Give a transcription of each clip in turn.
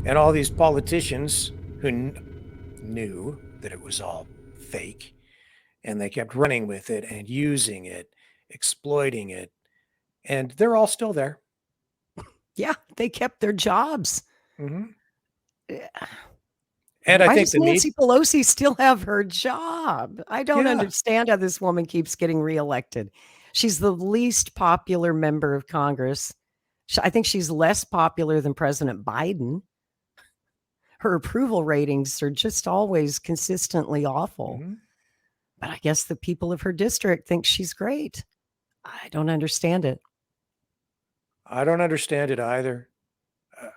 And all these politicians who knew that it was all fake, and they kept running with it and using it, exploiting it, and they're all still there. Yeah, they kept their jobs. Mm-hmm. Yeah. And I Why think does the Nancy need, Pelosi still have her job? I don't yeah, understand how this woman keeps getting reelected. She's the least popular member of Congress. I think she's less popular than President Biden. Her approval ratings are just always consistently awful. mm-hmm. But I guess the people of her district think she's great. I don't understand it. I don't understand it either. Uh,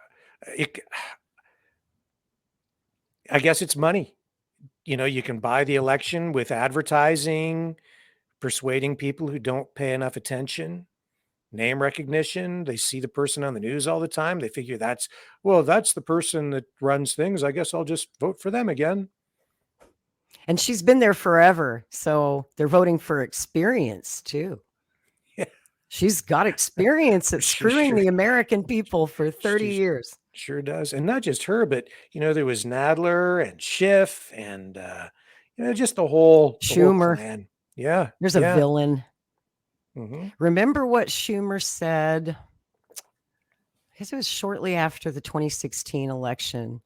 it, I guess it's money. You can buy the election with advertising, persuading people who don't pay enough attention, name recognition. They see the person on the news all the time. They figure that's the person that runs things. I guess I'll just vote for them again. And she's been there forever. So they're voting for experience too. Yeah, She's got experience at she screwing sure the American people for 30 she years. sure does. And not just her, but there was Nadler and Schiff and just the whole Schumer, clan. Yeah, there's a yeah. villain. Hmm. Remember what Schumer said? Because it was shortly after the 2016 election.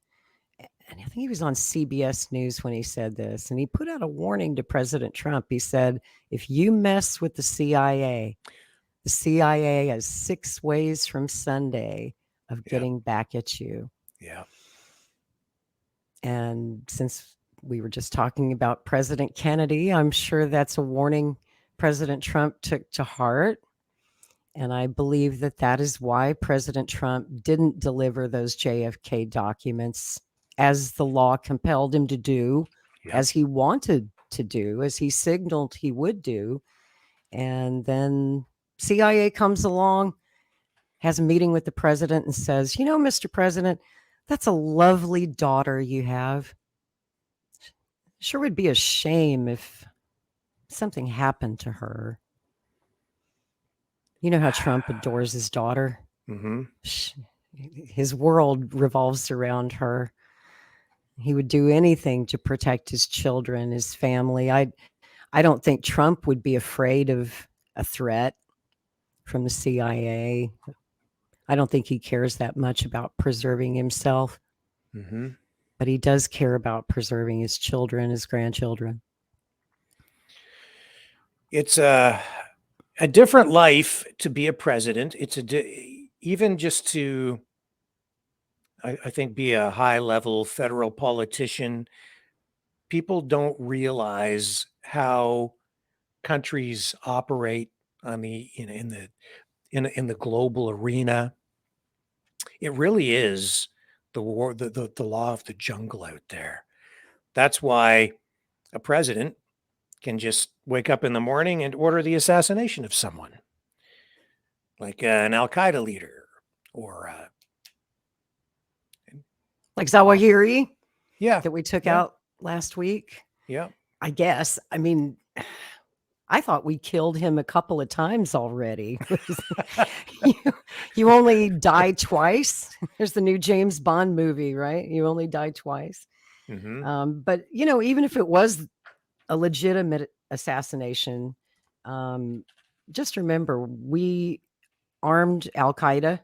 And I think he was on CBS News when he said this. And he put out a warning to President Trump. He said, if you mess with the CIA has 6 ways from Sunday of Yeah, getting back at you. yeah. And since we were just talking about President Kennedy, I'm sure that's a warning President Trump took to heart. And I believe that that is why President Trump didn't deliver those JFK documents as the law compelled him to do, Yep. as he wanted to do, as he signaled he would do. And then CIA comes along, has a meeting with the president and says, Mr. President, that's a lovely daughter you have. Sure would be a shame if something happened to her. You know how Trump adores his daughter? Hmm. His world revolves around her. He would do anything to protect his children, his family. I don't think Trump would be afraid of a threat from the CIA. I don't think he cares that much about preserving himself, Hmm. but he does care about preserving his children, his grandchildren. It's a different life to be a president. Even just to, I think, be a high level federal politician. People don't realize how countries operate on the in the global arena. It really is the law of the jungle out there. That's why a president can just wake up in the morning and order the assassination of someone, like an Al Qaeda leader, or Like uh, Zawahiri yeah, that we took yeah, out last week, yeah. I guess. I mean, I thought we killed him a couple of times already. you, you only die twice. There's the new James Bond movie, right? You only die twice. Hmm. But even if it was a legitimate assassination, um, just remember we armed Al Qaeda,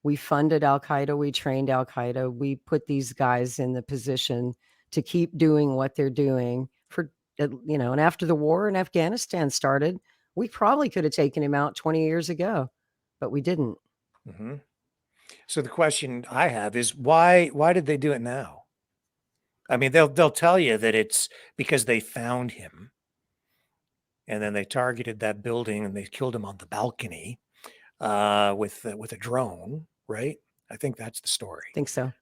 we funded Al Qaeda, we trained Al Qaeda, we put these guys in the position to keep doing what they're doing for and after the war in Afghanistan started, we probably could have taken him out 20 years ago, but we didn't. Hmm. So the question I have is why did they do it now? I mean, they'll tell you that it's because they found him and then they targeted that building and they killed him on the balcony with a drone, right? I think that's the story. Think so.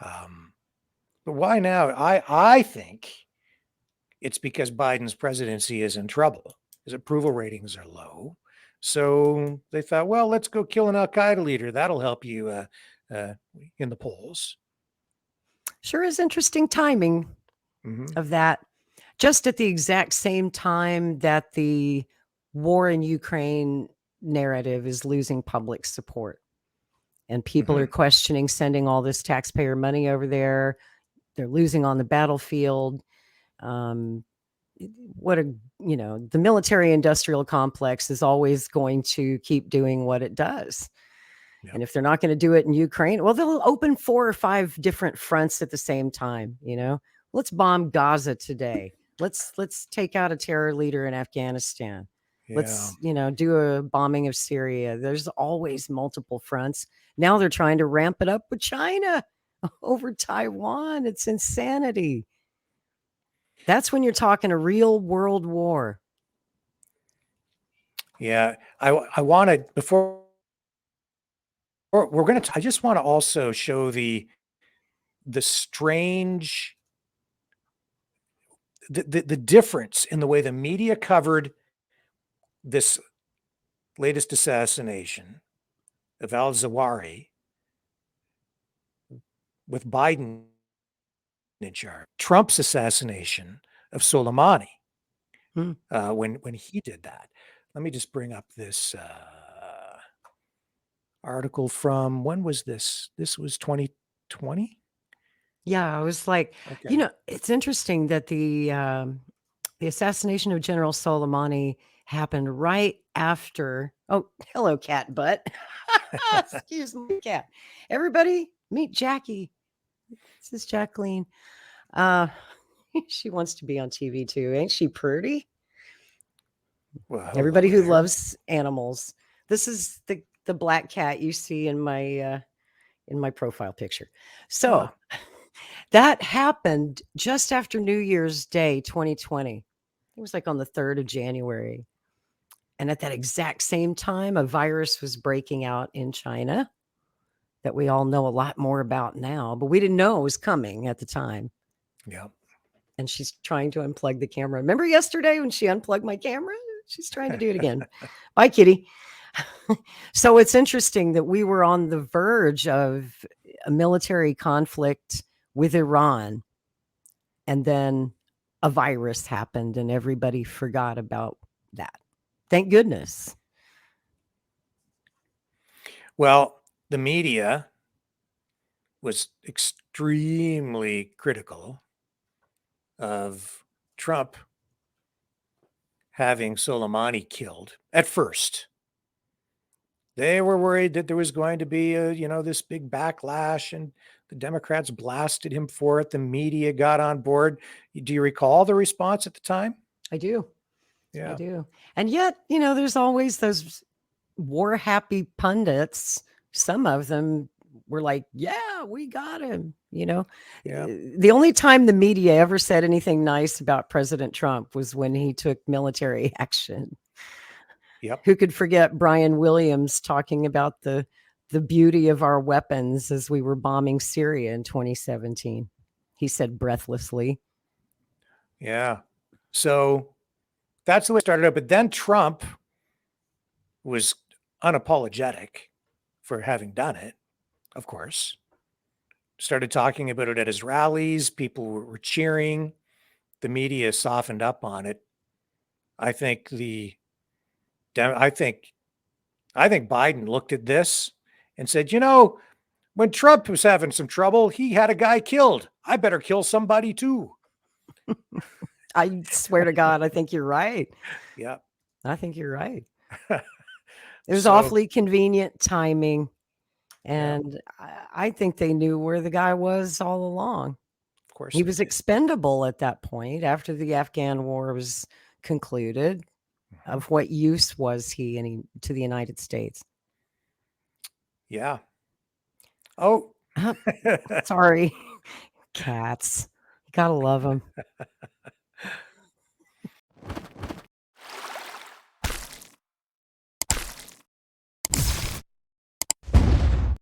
Um, but why now? I think it's because Biden's presidency is in trouble. His approval ratings are low. So they thought, well, let's go kill an Al Qaeda leader. That'll help you uh, in the polls. Sure is interesting timing Hmm. of that. Just at the exact same time that the war in Ukraine narrative is losing public support. and people are questioning sending all this taxpayer money over there. They're losing on the battlefield. What a, the military industrial complex is always going to keep doing what it does. Yep. And if they're not going to do it in Ukraine, well, they'll open 4 or 5 different fronts at the same time. Let's bomb Gaza today. Let's take out a terror leader in Afghanistan. Yeah. Let's, do a bombing of Syria. There's always multiple fronts. Now they're trying to ramp it up with China over Taiwan. It's insanity. That's when you're talking a real world war. Yeah. I wanted, before we're going to, I just want to also show the strange, the difference in the way the media covered this latest assassination of al-Zawahiri with Biden in charge. Trump's assassination of Soleimani, when he did that. Let me just bring up this article from, when was this? This was 2020. Yeah, I was like, Okay. it's interesting that the assassination of General Soleimani happened right after. Oh, hello, cat butt. Excuse me, cat. Everybody, meet Jackie. This is Jacqueline. She wants to be on TV too. Ain't she pretty? Well, Everybody who there. loves animals. This is the black cat you see in my profile picture. So that happened just after New Year's Day 2020. It was like on the 3rd of January. And at that exact same time, a virus was breaking out in China that we all know a lot more about now, but we didn't know it was coming at the time. Yeah. And she's trying to unplug the camera. Remember yesterday when she unplugged my camera? She's trying to do it again. Bye, kitty. So it's interesting that we were on the verge of a military conflict with Iran, and then a virus happened and everybody forgot about that. Thank goodness. Well, the media was extremely critical of Trump having Soleimani killed at first. They were worried that there was going to be this big backlash, and the Democrats blasted him for it. The media got on board. Do you recall the response at the time? I do. Yeah. I do. And yet, there's always those war happy pundits. Some of them were like, yeah, we got him. Yeah. The only time the media ever said anything nice about President Trump was when he took military action. Yep. Who could forget Brian Williams talking about the beauty of our weapons as we were bombing Syria in 2017? He said breathlessly. Yeah. So that's the way it started out. But then Trump was unapologetic for having done it, of course. Started talking about it at his rallies. People were cheering. The media softened up on it. I think Biden looked at this and said, when Trump was having some trouble, he had a guy killed. I better kill somebody too. I swear to God, I think you're right. Yeah. I think you're right. It was awfully convenient timing. And I think they knew where the guy was all along. Of course. He was expendable at that point after the Afghan war was concluded. Of what use was he to the United States? Yeah. Oh, sorry. Cats. You gotta love them.